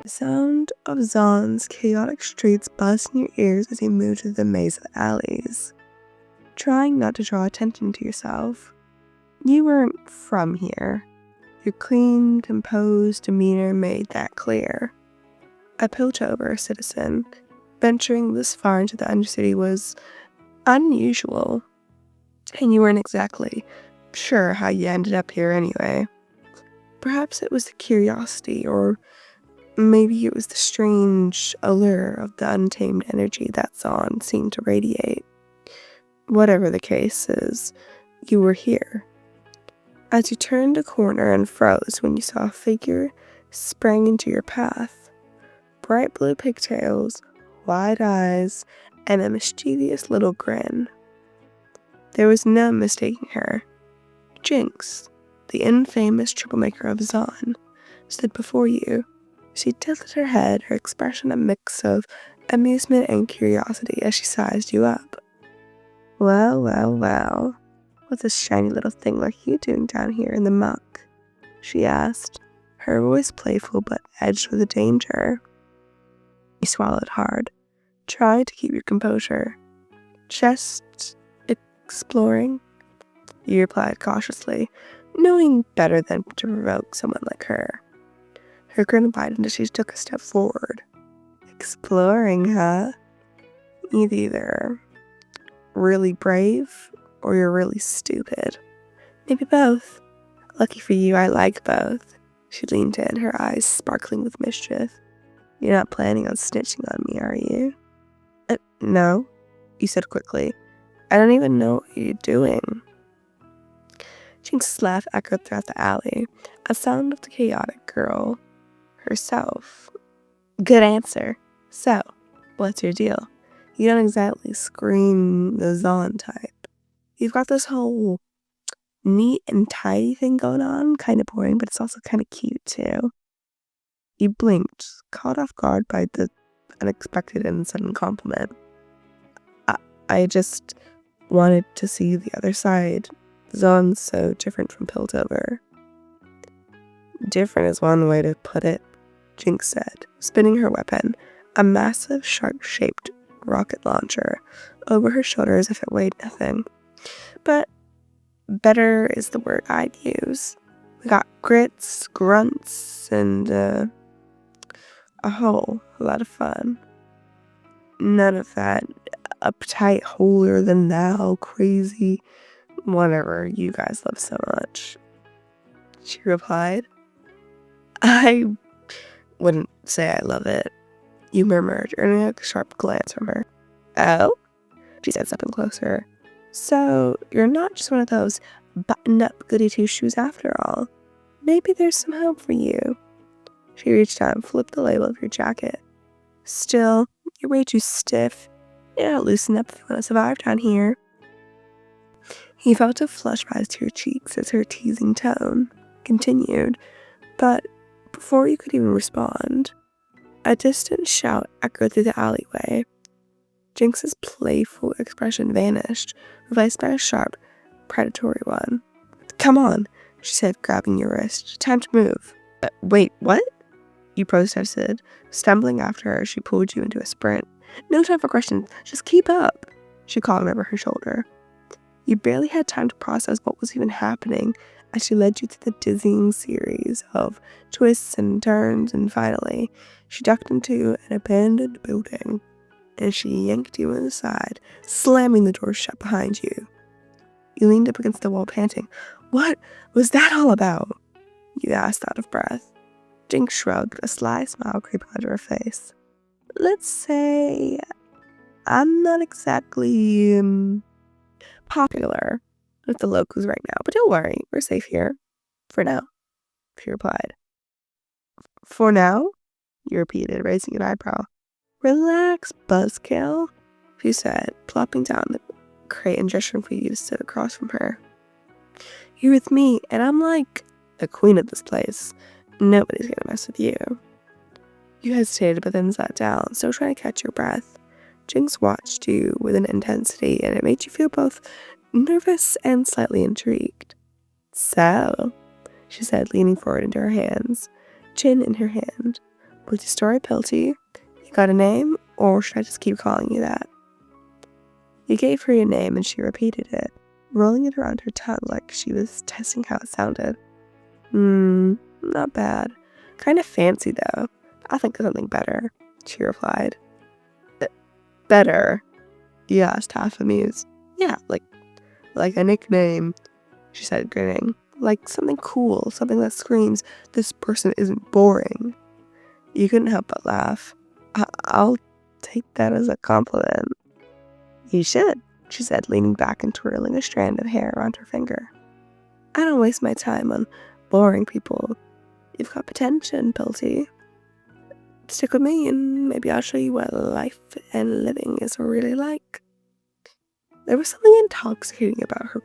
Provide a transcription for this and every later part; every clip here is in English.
The sound of Zahn's chaotic streets buzzed in your ears as you moved through the maze of alleys, trying not to draw attention to yourself. You weren't from here. Your clean, composed demeanor made that clear. A Piltover citizen venturing this far into the Undercity was unusual, and you weren't exactly sure how you ended up here anyway. Perhaps it was the curiosity, or maybe it was the strange allure of the untamed energy that Zahn seemed to radiate. Whatever the case is, you were here. As you turned a corner and froze when you saw a figure sprang into your path. Bright blue pigtails, wide eyes, and a mischievous little grin. There was no mistaking her. Jinx, the infamous troublemaker of Zahn, stood before you. She tilted her head, her expression a mix of amusement and curiosity as she sized you up. Well, well, well, what's a shiny little thing like you doing down here in the muck? She asked, her voice playful but edged with danger. You swallowed hard, trying to keep your composure. Just exploring, you replied cautiously, knowing better than to provoke someone like her. Her grin widened as she took a step forward. Exploring, huh? Either really brave or you're really stupid. Maybe both. Lucky for you, I like both. She leaned in, her eyes sparkling with mischief. You're not planning on snitching on me, are you? No, you said quickly. I don't even know what you're doing. Jinx's laugh echoed throughout the alley, a sound of the chaotic girl herself. Good answer. So, what's your deal? You don't exactly scream the Zahn type. You've got this whole neat and tidy thing going on, kind of boring, but it's also kind of cute too. You blinked, caught off guard by the unexpected and sudden compliment. I just wanted to see the other side. Zahn's so different from Piltover. Different is one way to put it, Jinx said, spinning her weapon, a massive shark-shaped rocket launcher, over her shoulder as if it weighed nothing. But better is the word I'd use. We got grits, grunts, and a whole lot of fun. None of that uptight, holier-than-thou, crazy, whatever you guys love so much. She replied. I wouldn't say I love it, you murmured, earning a sharp glance from her. Oh? She said, stepping closer. So, you're not just one of those buttoned-up goody-two-shoes after all. Maybe there's some hope for you. She reached out and flipped the label of your jacket. Still, you're way too stiff. You're not loosen up if you want to survive down here. He felt a flush rise to her cheeks as her teasing tone continued, but before you could even respond, a distant shout echoed through the alleyway. Jinx's playful expression vanished, replaced by a sharp, predatory one. Come on, she said, grabbing your wrist. Time to move. Wait, what? You protested, stumbling after her as she pulled you into a sprint. No time for questions, just keep up, she called over her shoulder. You barely had time to process what was even happening as she led you through the dizzying series of twists and turns, and finally, she ducked into an abandoned building, and she yanked you inside, slamming the door shut behind you. You leaned up against the wall, panting. What was that all about? You asked out of breath. Jinx shrugged, a sly smile creeping onto her face. Let's say I'm not exactly popular with the locals right now, but don't worry, we're safe here. For now, she replied. For now? You repeated, raising an eyebrow. Relax, buzzkill, she said, plopping down the crate and gesturing for you to sit across from her. You're with me, and I'm like the queen of this place. Nobody's gonna mess with you. You hesitated, but then sat down, still trying to catch your breath. Jinx watched you with an intensity, and it made you feel both nervous and slightly intrigued. So, she said, leaning forward into her hands, chin in her hand, What's your story, Pilty? You got a name, or should I just keep calling you that? You gave her your name and she repeated it, rolling it around her tongue like she was testing how it sounded. Not bad. Kind of fancy, though. I think of something better, she replied. Better? You asked, half amused. Yeah, like a nickname, she said, grinning. Like something cool, something that screams, this person isn't boring. You couldn't help but laugh. I'll take that as a compliment. You should, she said, leaning back and twirling a strand of hair around her finger. I don't waste my time on boring people. You've got potential, Pilty. Stick with me and maybe I'll show you what life and living is really like. There was something intoxicating about her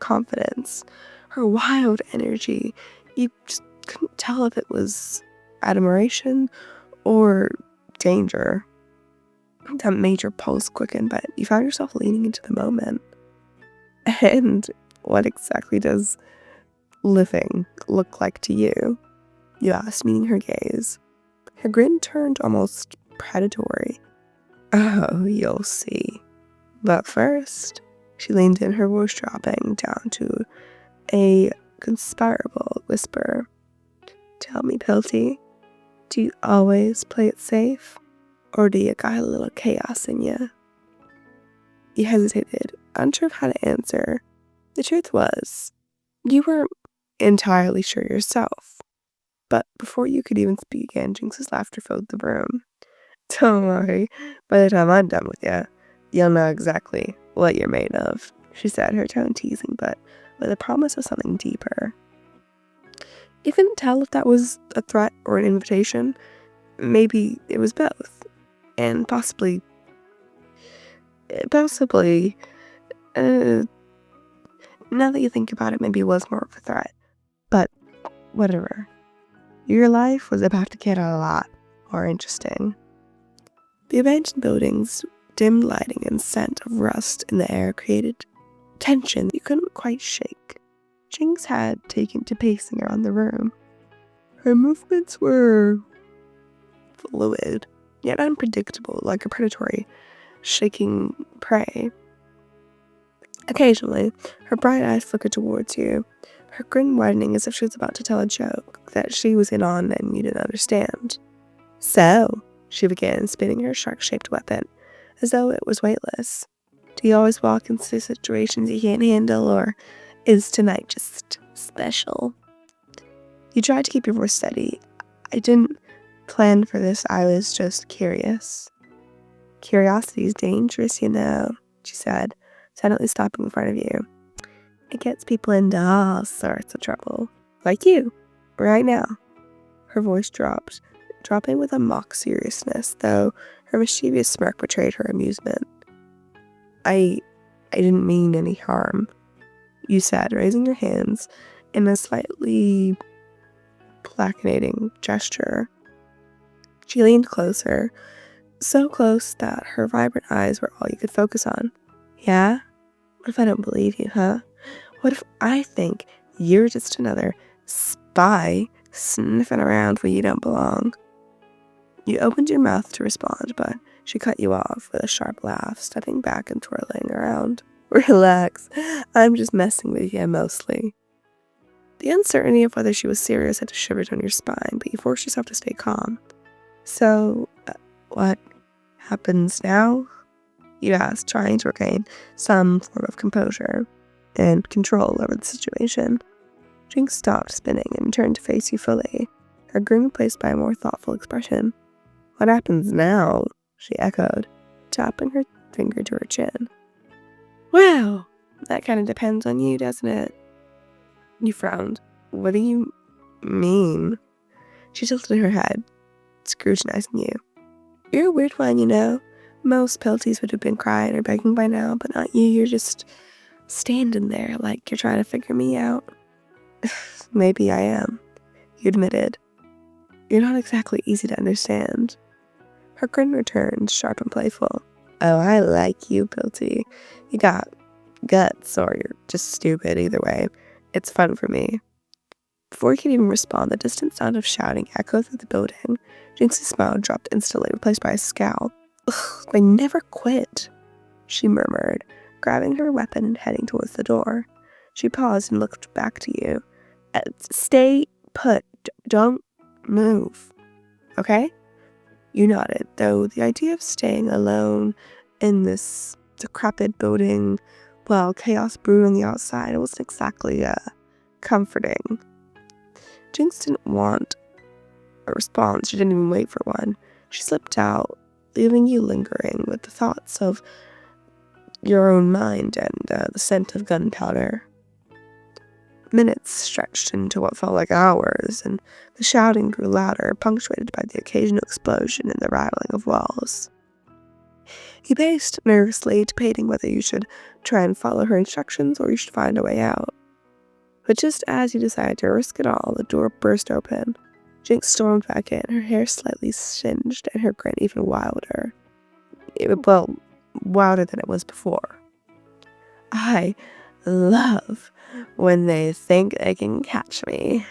confidence, her wild energy. You just couldn't tell if it was admiration or danger. That made your pulse quicken, but you found yourself leaning into the moment. And what exactly does living look like to you? You asked, meeting her gaze. Her grin turned almost predatory. Oh, you'll see. But first, she leaned in, her voice dropping down to a conspirable whisper. Tell me, Pilty, do you always play it safe? Or do you got a little chaos in you? You hesitated, unsure of how to answer. The truth was, you weren't entirely sure yourself. But before you could even speak again, Jinx's laughter filled the room. Don't worry, by the time I'm done with you, you'll know exactly what you're made of, she said, her tone teasing, but with a promise of something deeper. You couldn't tell if that was a threat or an invitation. Maybe it was both. And possibly, now that you think about it, maybe it was more of a threat. But whatever. Your life was about to get a lot more interesting. The abandoned building's dim lighting and scent of rust in the air created tension you couldn't quite shake. Jinx had taken to pacing around the room. Her movements were fluid, yet unpredictable, like a predatory shaking prey. Occasionally, her bright eyes flickered towards you, her grin widening as if she was about to tell a joke that she was in on and you didn't understand. So, she began, spinning her shark-shaped weapon, as though it was weightless. Do you always walk into situations you can't handle, or is tonight just special? You tried to keep your voice steady. I didn't plan for this, I was just curious. Curiosity is dangerous, you know, she said, suddenly stopping in front of you. It gets people into all sorts of trouble. Like you, right now. Her voice dropped, dropping with a mock seriousness, though her mischievous smirk betrayed her amusement. I didn't mean any harm, you said, raising your hands in a slightly placating gesture. She leaned closer, so close that her vibrant eyes were all you could focus on. Yeah? What if I don't believe you, huh? What if I think you're just another spy sniffing around where you don't belong? You opened your mouth to respond, but she cut you off with a sharp laugh, stepping back and twirling around. Relax, I'm just messing with you mostly. The uncertainty of whether she was serious had shivered on your spine, but you forced yourself to stay calm. So, what happens now? You asked, trying to regain some form of composure and control over the situation. Jinx stopped spinning and turned to face you fully, her grin replaced by a more thoughtful expression. What happens now? She echoed, tapping her finger to her chin. Well, that kind of depends on you, doesn't it? You frowned. What do you mean? She tilted her head, scrutinizing you. You're a weird one, you know. Most Pelties would have been crying or begging by now, but not you. You're just standing there like you're trying to figure me out. Maybe I am, you admitted. You're not exactly easy to understand. Her grin returned, sharp and playful. Oh, I like you, Pilty. You got guts, or you're just stupid. Either way, it's fun for me. Before he could even respond, the distant sound of shouting echoed through the building. Jinx's smile dropped instantly, replaced by a scowl. Ugh, they never quit, she murmured, grabbing her weapon and heading towards the door. She paused and looked back to you. Stay put. Don't move. Okay? You nodded, though the idea of staying alone in this decrepit building while chaos brewed on the outside wasn't exactly comforting. Jinx didn't want a response. She didn't even wait for one. She slipped out, leaving you lingering with the thoughts of your own mind and the scent of gunpowder. Minutes stretched into what felt like hours, and the shouting grew louder, punctuated by the occasional explosion and the rattling of walls. You paced nervously, debating whether you should try and follow her instructions or you should find a way out. But just as you decided to risk it all, the door burst open. Jinx stormed back in, her hair slightly singed and her grin even wilder. Wilder than it was before. I love when they think they can catch me.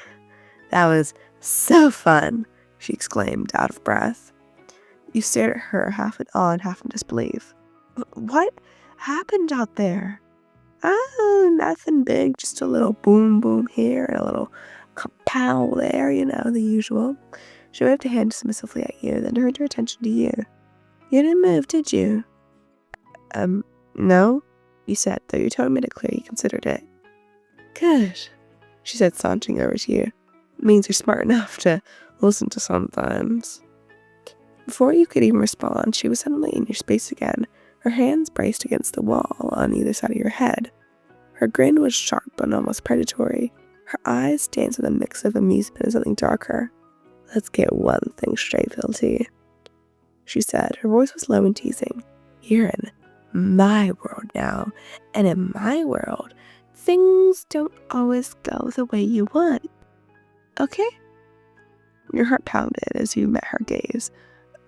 That was so fun, she exclaimed, out of breath. You stared at her, half in awe and half in disbelief. What happened out there? Oh, nothing big, just a little boom boom here and a little kapow there, the usual. She waved a hand submissively at you, then turned her attention to you. You didn't move, did you? No, you said, though your tone made it clear you considered it. Good, she said, sauntering over to you. It means you're smart enough to listen to sometimes. Before you could even respond, she was suddenly in your space again, her hands braced against the wall on either side of your head. Her grin was sharp and almost predatory. Her eyes danced with a mix of amusement and something darker. Let's get one thing straight, Filty, she said. Her voice was low and teasing. You're in my world now, and in my world, things don't always go the way you want. Okay? Your heart pounded as you met her gaze,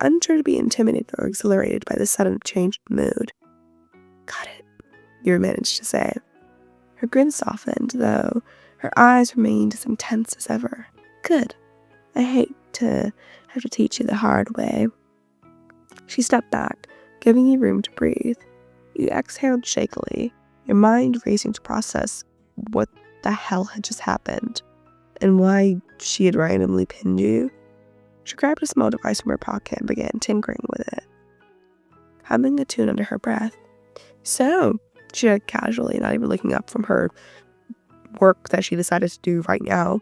unsure to be intimidated or exhilarated by the sudden change in mood. Got it, you managed to say. Her grin softened, though her eyes remained as intense as ever. Good. I hate to have to teach you the hard way. She stepped back, giving you room to breathe. You exhaled shakily, your mind racing to process what the hell had just happened and why she had randomly pinned you. She grabbed a small device from her pocket and began tinkering with it, humming a tune under her breath. So, she said casually, not even looking up from her work that she decided to do right now.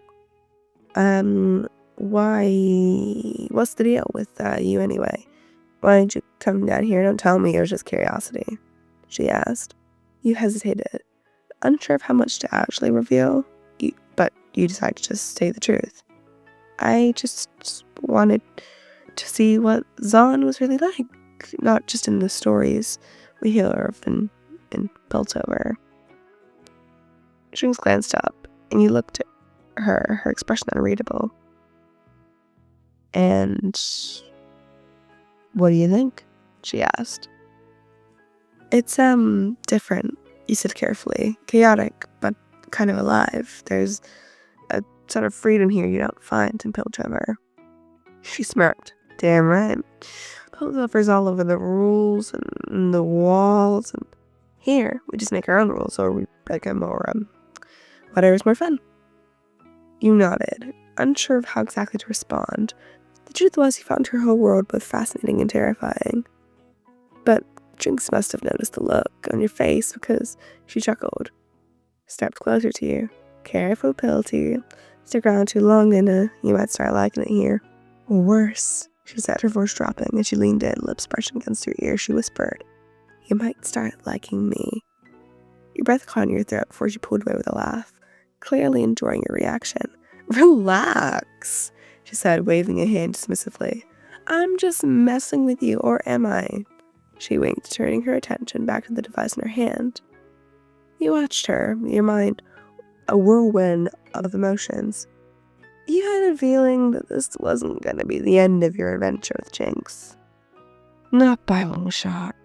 What's the deal with you anyway? Why did you come down here? Don't tell me, it was just curiosity, she asked. You hesitated, unsure of how much to actually reveal, but you decided to just say the truth. I just wanted to see what Zon was really like, not just in the stories we hear of and built over. Jinx glanced up, and you looked at her expression unreadable. And what do you think? She asked. It's different, you said carefully. Chaotic, but kind of alive. There's a sort of freedom here you don't find in Piltover. She smirked. Damn right. Piltover's all over the rules and the walls, and here we just make our own rules, or we make them more whatever's more fun. You nodded, unsure of how exactly to respond. The truth was, you found her whole world both fascinating and terrifying. But Jinx must have noticed the look on your face, because she chuckled. Stepped closer to you. Careful, Pilty. Stick around too long and you might start liking it here. Or worse, she said, her voice dropping, as she leaned in, lips brushing against your ear. She whispered, you might start liking me. Your breath caught in your throat before she pulled away with a laugh, clearly enjoying your reaction. Relax, she said, waving a hand dismissively. I'm just messing with you, or am I? She winked, turning her attention back to the device in her hand. You watched her, your mind a whirlwind of emotions. You had a feeling that this wasn't going to be the end of your adventure with Jinx. Not by a long shot.